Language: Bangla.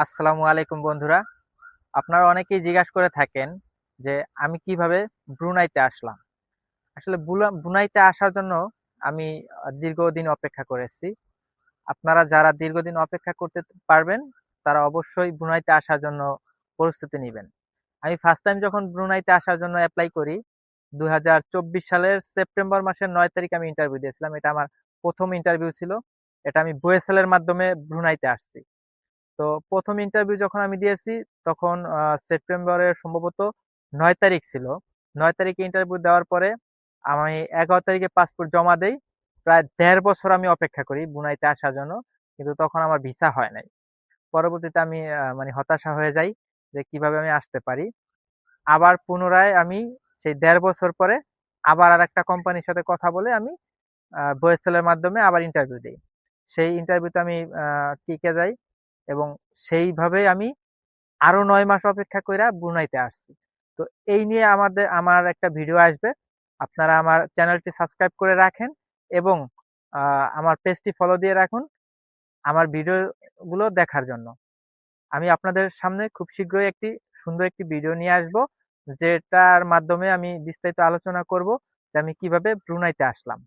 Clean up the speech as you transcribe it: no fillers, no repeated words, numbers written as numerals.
আসসালামু আলাইকুম বন্ধুরা। আপনারা অনেকেই জিজ্ঞাসা করে থাকেন যে আমি কিভাবে ব্রুনাইতে আসলাম। আসলে ব্রুনাইতে আসার জন্য আমি দীর্ঘদিন অপেক্ষা করেছি। আপনারা যারা দীর্ঘদিন অপেক্ষা করতে পারবেন তারা অবশ্যই ব্রুনাইতে আসার জন্য প্রস্তুতি নেবেন। আমি ফার্স্ট টাইম যখন ব্রুনাইতে আসার জন্য অ্যাপ্লাই করি 2024 সালের সেপ্টেম্বর মাসের 9 তারিখ আমি ইন্টারভিউ দিয়েছিলাম। এটা আমার প্রথম ইন্টারভিউ ছিল। এটা আমি বুয়েসেলের মাধ্যমে ব্রুনাইতে আসছি। তো প্রথম ইন্টারভিউ যখন আমি দিয়েছি তখন সেপ্টেম্বরের সম্ভবত 9 তারিখ ছিল। 9 তারিখে ইন্টারভিউ দেওয়ার পরে আমি 11 তারিখে পাসপোর্ট জমা দেই। প্রায় 1.5 বছর আমি অপেক্ষা করি বুনাইতে আসার জন্য, কিন্তু তখন আমার ভিসা হয় নাই। পরবর্তীতে আমি মানে হতাশা হয়ে যাই যে কিভাবে আমি আসতে পারি। আবার পুনরায় আমি সেই 1.5 বছর পরে আবার আর একটা কোম্পানির সাথে কথা বলে আমি ভয়েসেলের মাধ্যমে আবার ইন্টারভিউ দিই। সেই ইন্টারভিউতে আমি টিকে যাই এবং সেইভাবেই আমি আরো 9 মাস অপেক্ষা কইরা ব্রুনাইতে আসছি। তো এই নিয়ে আমার একটা ভিডিও আসবে। আপনারা আমার চ্যানেলটি সাবস্ক্রাইব করে রাখেন এবং আমার পেজটি ফলো দিয়ে রাখুন আমার ভিডিও গুলো দেখার জন্য। আমি আপনাদের সামনে খুব শীঘ্রই একটি সুন্দর একটি ভিডিও নিয়ে আসব, যেটার মাধ্যমে আমি বিস্তারিত আলোচনা করব যে আমি কিভাবে ব্রুনাইতে আসলাম।